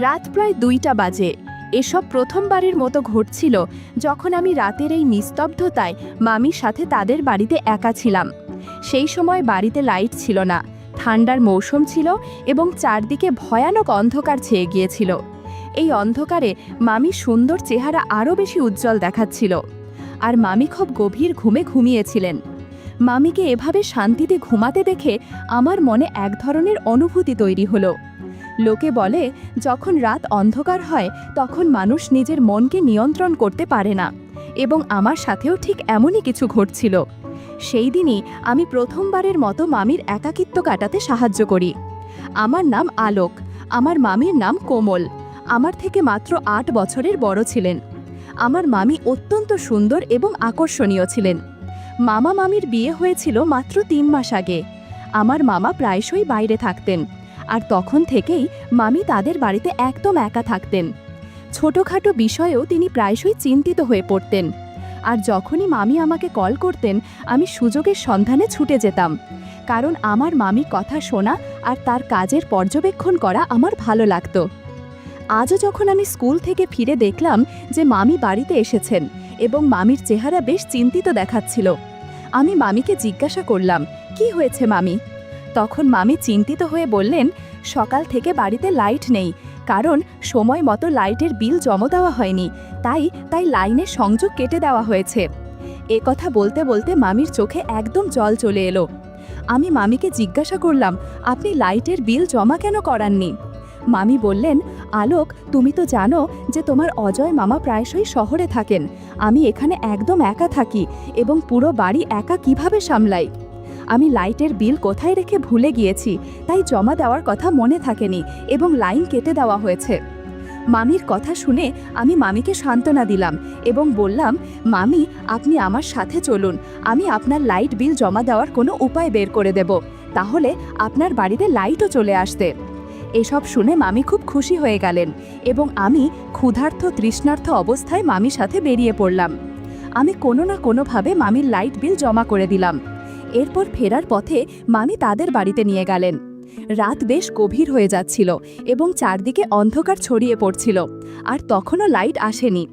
রাত প্রায় ২টা বাজে। এসব প্রথমবারের মতো ঘটছিল যখন আমি রাতের এই নিস্তব্ধতায় মামির সাথে তাদের বাড়িতে একা ছিলাম। সেই সময় বাড়িতে লাইট ছিল না, ঠান্ডার মৌসুম ছিল এবং চারদিকে ভয়ানক অন্ধকার ছেয়ে গিয়েছিল। এই অন্ধকারে মামির সুন্দর চেহারা আরও বেশি উজ্জ্বল দেখাচ্ছিল, আর মামি খুব গভীর ঘুমে ঘুমিয়েছিলেন। মামিকে এভাবে শান্তিতে ঘুমাতে দেখে আমার মনে এক ধরনের অনুভূতি তৈরি হলো। লোকে বলে, যখন রাত অন্ধকার হয় তখন মানুষ নিজের মনকে নিয়ন্ত্রণ করতে পারে না, এবং আমার সাথেও ঠিক এমনই কিছু ঘটছিল। সেই দিনই আমি প্রথমবারের মতো মামির একাকিত্ব কাটাতে সাহায্য করি। আমার নাম আলোক, আমার মামির নাম কোমল। আমার থেকে মাত্র ৮ বছরের বড় ছিলেন। আমার মামি অত্যন্ত সুন্দর এবং আকর্ষণীয় ছিলেন। মামা মামির বিয়ে হয়েছিল মাত্র ৩ মাস আগে। আমার মামা প্রায়শই বাইরে থাকতেন, আর তখন থেকেই মামি তাদের বাড়িতে একদম একা থাকতেন। ছোটোখাটো বিষয়েও তিনি প্রায়শই চিন্তিত হয়ে পড়তেন, আর যখনই মামি আমাকে কল করতেন আমি সুযোগের সন্ধানে ছুটে যেতাম, কারণ আমার মামির কথা শোনা আর তার কাজের পর্যবেক্ষণ করা আমার ভালো লাগতো। আজও যখন আমি স্কুল থেকে ফিরে দেখলাম যে মামি বাড়িতে এসেছেন এবং মামির চেহারা বেশ চিন্তিত দেখাচ্ছিল, আমি মামিকে জিজ্ঞাসা করলাম, কি হয়েছে মামি? তখন মামি চিন্তিত হয়ে বললেন, সকাল থেকে বাড়িতে লাইট নেই, কারণ সময় মতো লাইটের বিল জমা দেওয়া হয়নি, তাই লাইনের সংযোগ কেটে দেওয়া হয়েছে। এ কথা বলতে বলতে মামির চোখে একদম জল চলে এলো। আমি মামিকে জিজ্ঞাসা করলাম, আপনি লাইটের বিল জমা কেন করাননি? মামি বললেন, আলোক, তুমি তো জানো যে তোমার অজয় মামা প্রায়শই শহরে থাকেন। আমি এখানে একদম একা থাকি এবং পুরো বাড়ি একা কিভাবে সামলাই। আমি লাইটের বিল কোথায় রেখে ভুলে গিয়েছি, তাই জমা দেওয়ার কথা মনে থাকেনি এবং লাইন কেটে দেওয়া হয়েছে। মামির কথা শুনে আমি মামিকে সান্ত্বনা দিলাম এবং বললাম, মামি, আপনি আমার সাথে চলুন, আমি আপনার লাইট বিল জমা দেওয়ার কোনো উপায় বের করে দেব, তাহলে আপনার বাড়িতে লাইটও চলে আসবে। এসব শুনে মামি খুব খুশি হয়ে গেলেন এবং আমি ক্ষুধার্ত তৃষ্ণার্ত অবস্থায় মামির সাথে বেরিয়ে পড়লাম। আমি কোনো না কোনোভাবে মামির লাইট বিল জমা করে দিলাম। এরপর ফেরার পথে মামি তাদের বাড়িতে নিয়ে গেলেন। রাত বেশ গভীর হয়ে যাচ্ছিল এবং চারদিকে অন্ধকার ছড়িয়ে পড়ছিল, আর তখনও লাইট আসেনি।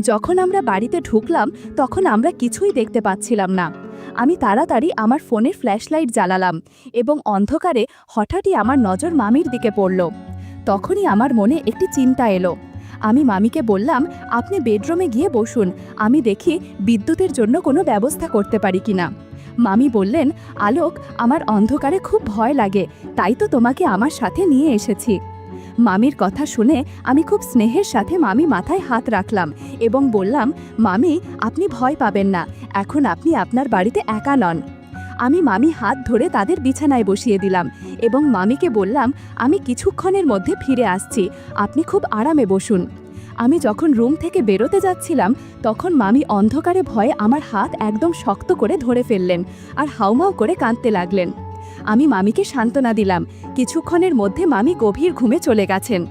যখন আমরা বাড়িতে ঢুকলাম তখন আমরা কিছুই দেখতে পাচ্ছিলাম না। আমি তাড়াতাড়ি আমার ফোনের ফ্ল্যাশলাইট জ্বালালাম এবং অন্ধকারে হঠাৎই আমার নজর মামির দিকে পড়ল। তখনই আমার মনে একটি চিন্তা এলো। আমি মামিকে বললাম, আপনি বেডরুমে গিয়ে বসুন, আমি দেখি বিদ্যুতের জন্য কোনো ব্যবস্থা করতে পারি কিনা। মামি বললেন, আলোক, আমার অন্ধকারে খুব ভয় লাগে, তাই তো তোমাকে আমার সাথে নিয়ে এসেছি। মামির কথা শুনে আমি খুব স্নেহের সাথে মামি মাথায় হাত রাখলাম এবং বললাম, মামি, আপনি ভয় পাবেন না, এখন আপনি আপনার বাড়িতে একা নন। আমি মামি হাত ধরে তাদের বিছানায় বসিয়ে দিলাম এবং মামিকে বললাম, আমি কিছুক্ষণের মধ্যে ফিরে আসছি, আপনি খুব আরামে বসুন। আমি যখন রুম থেকে বেরোতে যাচ্ছিলাম তখন মামি অন্ধকারে ভয়ে আমার হাত একদম শক্ত করে ধরে ফেললেন আর হাউমাউ করে কাঁদতে লাগলেন। আমি মামিকে সান্ত্বনা দিলাম। কিছুক্ষণের মধ্যে মামি গভীর ঘুমে চলে গেছেন।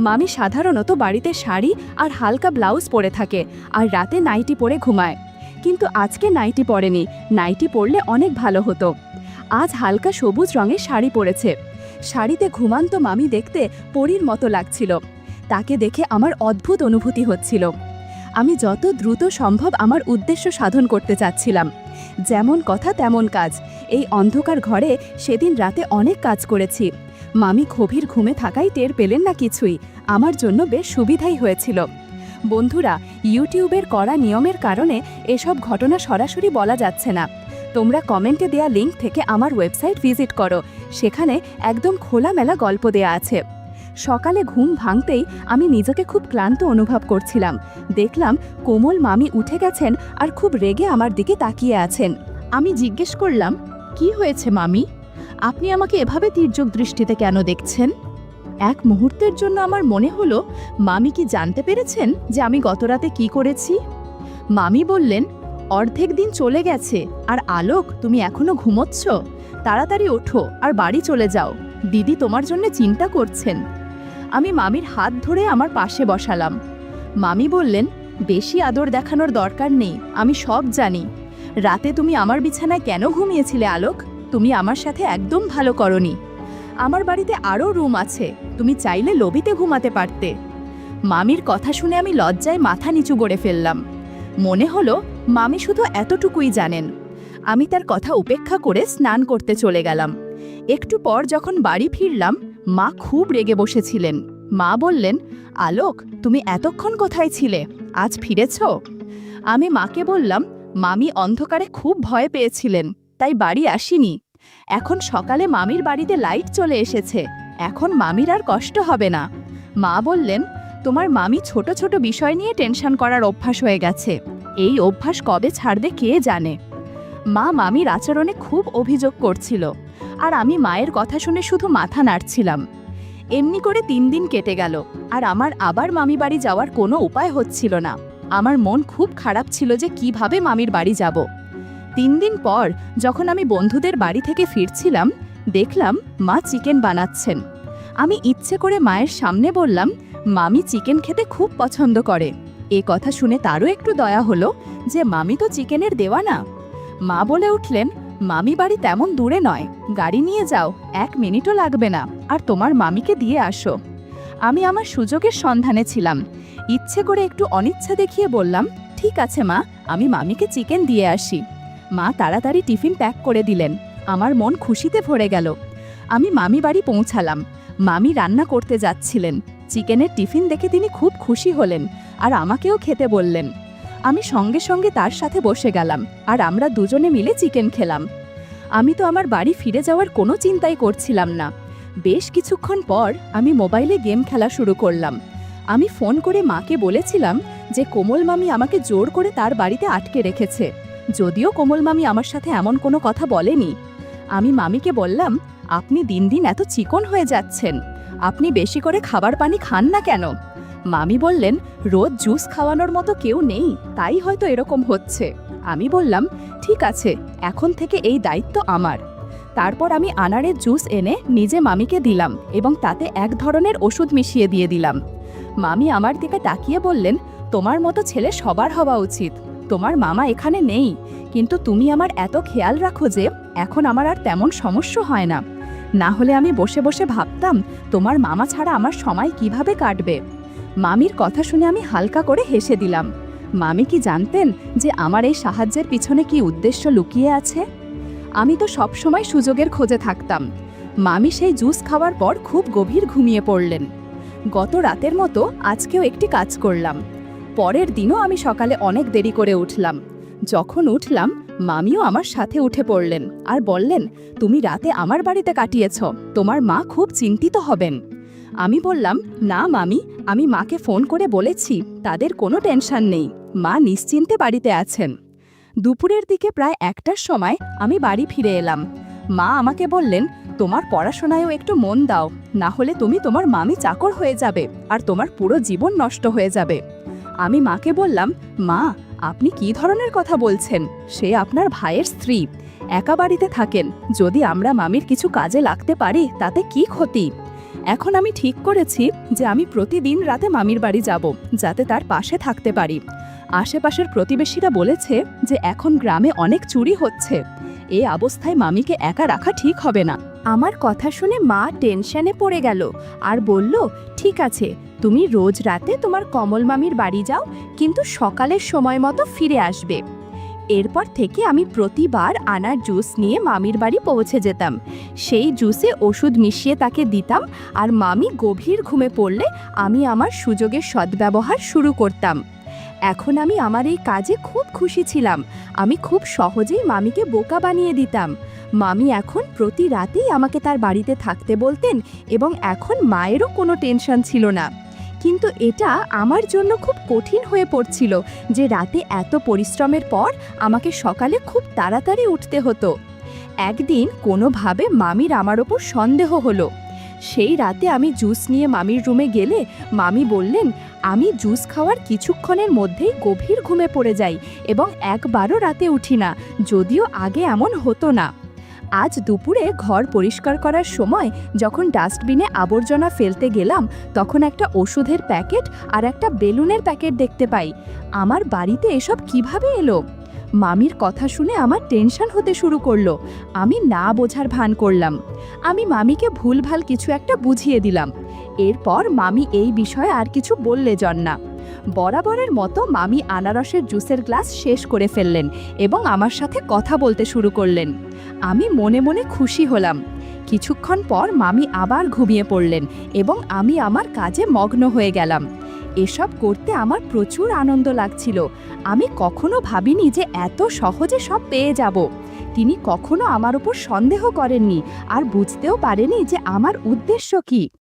মামি সাধারণত বাড়িতে শাড়ি আর হালকা ব্লাউজ পরে থাকে আর রাতে নাইটি পরে ঘুমায়, কিন্তু আজকে নাইটি পরেনি। নাইটি পরলে অনেক ভালো হতো। আজ হালকা সবুজ রঙের শাড়ি পরেছে। শাড়িতে ঘুমান্ত মামি দেখতে পরীর মতো লাগছিল। তাকে দেখে আমার অদ্ভুত অনুভূতি হচ্ছিল। আমি যত দ্রুত সম্ভব আমার উদ্দেশ্য সাধন করতে চাচ্ছিলাম। যেমন কথা তেমন কাজ। এই অন্ধকার ঘরে সেদিন রাতে অনেক কাজ করেছি। মামি গভীর ঘুমে থাকাই টের পেলেন না কিছুই। আমার জন্য বেশ সুবিধাই হয়েছিল। বন্ধুরা, ইউটিউবের কড়া নিয়মের কারণে এসব ঘটনা সরাসরি বলা যাচ্ছে না। তোমরা কমেন্টে দেয়া লিঙ্ক থেকে আমার ওয়েবসাইট ভিজিট করো, সেখানে একদম খোলামেলা গল্প দেয়া আছে। সকালে ঘুম ভাঙতেই আমি নিজেকে খুব ক্লান্ত অনুভব করছিলাম। দেখলাম কোমল মামি উঠে গেছেন আর খুব রেগে আমার দিকে তাকিয়ে আছেন। আমি জিজ্ঞেস করলাম, কি হয়েছে মামি? আপনি আমাকে এভাবে তির্যক দৃষ্টিতে কেন দেখছেন? এক মুহূর্তের জন্য আমার মনে হলো, মামি কি জানতে পেরেছেন যে আমি গতরাতে কি করেছি? মামি বললেন, অর্ধেক দিন চলে গেছে আর আলোক, তুমি এখনো ঘুমোচ্ছ? তাড়াতাড়ি ওঠো আর বাড়ি চলে যাও, দিদি তোমার জন্য চিন্তা করছেন। আমি মামির হাত ধরে আমার পাশে বসালাম। মামি বললেন, বেশি আদর দেখানোর দরকার নেই, আমি সব জানি। রাতে তুমি আমার বিছানায় কেন ঘুমিয়েছিলে আলোক? তুমি আমার সাথে একদম ভালো করনি। আমার বাড়িতে আরও রুম আছে, তুমি চাইলে লবিতে ঘুমাতে পারতে। মামির কথা শুনে আমি লজ্জায় মাথা নিচু করে ফেললাম। মনে হলো মামি শুধু এতটুকুই জানেন। আমি তার কথা উপেক্ষা করে স্নান করতে চলে গেলাম। একটু পর যখন বাড়ি ফিরলাম, মা খুব রেগে বসেছিলেন। মা বললেন, আলোক, তুমি এতক্ষণ কোথায় ছিলে? আজ ফিরেছ? আমি মাকে বললাম, মামি অন্ধকারে খুব ভয় পেয়েছিলেন, তাই বাড়ি আসিনি। এখন সকালে মামির বাড়িতে লাইট চলে এসেছে, এখন মামির আর কষ্ট হবে না। মা বললেন, তোমার মামি ছোট ছোট বিষয় নিয়ে টেনশন করার অভ্যাস হয়ে গেছে, এই অভ্যাস কবে ছাড়বে কে জানে। মা মামির আচরণে খুব অভিযোগ করছিল, আর আমি মায়ের কথা শুনে শুধু মাথা নাড়ছিলাম। এমনি করে 3 দিন কেটে গেল, আর আমার আবার মামি বাড়ি যাওয়ার কোনো উপায় হচ্ছিল না। আমার মন খুব খারাপ ছিল যে কিভাবে মামির বাড়ি যাব। 3 দিন পর যখন আমি বন্ধুদের বাড়ি থেকে ফিরছিলাম, দেখলাম মা চিকেন বানাচ্ছেন। আমি ইচ্ছে করে মায়ের সামনে বললাম, মামি চিকেন খেতে খুব পছন্দ করে। এ কথা শুনে তারও একটু দয়া হলো যে মামি তো চিকেনের দেওয়ানা। মা বলে উঠলেন, মামি বাড়ি তেমন দূরে নয়, গাড়ি নিয়ে যাও, 1 মিনিটও লাগবে না, আর তোমার মামিকে দিয়ে আসো। আমি আমার সুযোগের সন্ধানে ছিলাম। ইচ্ছে করে একটু অনিচ্ছা দেখিয়ে বললাম, ঠিক আছে মা, আমি মামিকে চিকেন দিয়ে আসি। মা তাড়াতাড়ি টিফিন প্যাক করে দিলেন। আমার মন খুশিতে ভরে গেল। আমি মামি বাড়ি পৌঁছালাম। মামি রান্না করতে যাচ্ছিলেন। চিকেনের টিফিন দেখে তিনি খুব খুশি হলেন, আর আমাকেও খেতে বললেন। আমি সঙ্গে সঙ্গে তার সাথে বসে গেলাম, আর আমরা দুজনে মিলে চিকেন খেলাম। আমি তো আমার বাড়ি ফিরে যাওয়ার কোনো চিন্তাই করছিলাম না। বেশ কিছুক্ষণ পর আমি মোবাইলে গেম খেলা শুরু করলাম। আমি ফোন করে মাকে বলেছিলাম যে কোমল মামি আমাকে জোর করে তার বাড়িতে আটকে রেখেছে, যদিও কোমল মামি আমার সাথে এমন কোনো কথা বলেনি। আমি মামিকে বললাম, আপনি দিন দিন এত চিকন হয়ে যাচ্ছেন, আপনি বেশি করে খাবার পানি খান না কেন? মামি বললেন, রোজ জুস খাওয়ানোর মতো কেউ নেই, তাই হয়তো এরকম হচ্ছে। আমি বললাম, ঠিক আছে, এখন থেকে এই দায়িত্ব আমার। তারপর আমি আনারের জুস এনে নিজে মামিকে দিলাম এবং তাতে এক ধরনের ওষুধ মিশিয়ে দিয়ে দিলাম। মামি আমার দিকে তাকিয়ে বললেন, তোমার মতো ছেলে সবার হওয়া উচিত। তোমার মামা এখানে নেই, কিন্তু তুমি আমার এত খেয়াল রাখো যে এখন আমার আর তেমন সমস্যা হয় না। না হলে আমি বসে বসে ভাবতাম তোমার মামা ছাড়া আমার সময় কিভাবে কাটবে। মামির কথা শুনে আমি হালকা করে হেসে দিলাম। মামি কি জানতেন যে আমার এই সাহায্যের পিছনে কি উদ্দেশ্য লুকিয়ে আছে? আমি তো সবসময় সুযোগের খোঁজে থাকতাম। মামি সেই জুস খাওয়ার পর খুব গভীর ঘুমিয়ে পড়লেন। গত রাতের মতো আজকেও একটি কাজ করলাম। পরের দিনও আমি সকালে অনেক দেরি করে উঠলাম। যখন উঠলাম, মামিও আমার সাথে উঠে পড়লেন আর বললেন, তুমি রাতে আমার বাড়িতে কাটিয়েছ, তোমার মা খুব চিন্তিত হবেন। আমি বললাম, না মামি, আমি মাকে ফোন করে বলেছি, তাদের কোনো টেনশন নেই, মা নিশ্চিন্তে বাড়িতে আছেন। দুপুরের দিকে প্রায় 1টার সময় আমি বাড়ি ফিরে এলাম। মা আমাকে বললেন, তোমার পড়াশোনায়ও একটু মন দাও, না হলে তুমি তোমার মামি চাকর হয়ে যাবে আর তোমার পুরো জীবন নষ্ট হয়ে যাবে। আমি মাকে বললাম, মা, আপনি কি ধরনের কথা বলছেন? সে আপনার ভাইয়ের স্ত্রী, একা বাড়িতে থাকেন, যদি আমরা মামির কিছু কাজে লাগতে পারি তাতে কি ক্ষতি? এখন আমি ঠিক করেছি যে আমি প্রতিদিন রাতে মামির বাড়ি যাব, যাতে তার পাশে থাকতে পারি। আশেপাশের প্রতিবেশীরা বলেছে যে এখন গ্রামে অনেক চুরি হচ্ছে, এই অবস্থায় মামিকে একা রাখা ঠিক হবে না। আমার কথা শুনে মা টেনশনে পড়ে গেল আর বলল, ঠিক আছে, তুমি রোজ রাতে তোমার কমল মামির বাড়ি যাও, কিন্তু সকালের সময় মতো ফিরে আসবে। এরপর থেকে আমি প্রতিবার আনার জুস নিয়ে মামির বাড়ি পৌঁছে যেতাম। সেই জুসে ওষুধ মিশিয়ে তাকে দিতাম, আর মামি গভীর ঘুমে পড়লে আমি আমার সুযোগের সদ্ব্যবহার শুরু করতাম। এখন আমি আমার এই কাজে খুব খুশি ছিলাম। আমি খুব সহজেই মামিকে বোকা বানিয়ে দিতাম। মামি এখন প্রতি রাতেই আমাকে তার বাড়িতে থাকতে বলতেন, এবং এখন মায়েরও কোনো টেনশন ছিল না। কিন্তু এটা আমার জন্য খুব কঠিন হয়ে পড়ছিল যে রাতে এত পরিশ্রমের পর আমাকে সকালে খুব তাড়াতাড়ি উঠতে হতো। একদিন কোনোভাবে মামির আমার ওপর সন্দেহ হলো। সেই রাতে আমি জুস নিয়ে মামির রুমে গেলে মামি বললেন, আমি জুস খাওয়ার কিছুক্ষণের মধ্যেই গভীর ঘুমে পড়ে যাই এবং একবারও রাতে উঠি না, যদিও আগে এমন হতো না। আজ দুপুরে ঘর পরিষ্কার করার সময় যখন ডাস্টবিনে আবর্জনা ফেলতে গেলাম, তখন একটা ওষুধের প্যাকেট আর একটা বেলুনের প্যাকেট দেখতে পাই। আমার বাড়িতে এসব কিভাবে এলো? মামির কথা শুনে আমার টেনশন হতে শুরু করলো। আমি না বোঝার ভান করলাম। আমি মামিকে ভুলভাল কিছু একটা বুঝিয়ে দিলাম। এরপর মামি এই বিষয়ে আর কিছু বললে না। বরাবরের মতো মামি আনারসের জুসের গ্লাস শেষ করে ফেললেন এবং আমার সাথে কথা বলতে শুরু করলেন। আমি মনে মনে খুশি হলাম। কিছুক্ষণ পর মামি আবার ঘুমিয়ে পড়লেন এবং আমি আমার কাজে মগ্ন হয়ে গেলাম। এসব করতে আমার প্রচুর আনন্দ লাগছিল। আমি কখনো ভাবিনি যে এত সহজে সব পেয়ে যাব। তিনি কখনো আমার উপর সন্দেহ করেননি আর বুঝতেও পারেনি যে আমার উদ্দেশ্য কী।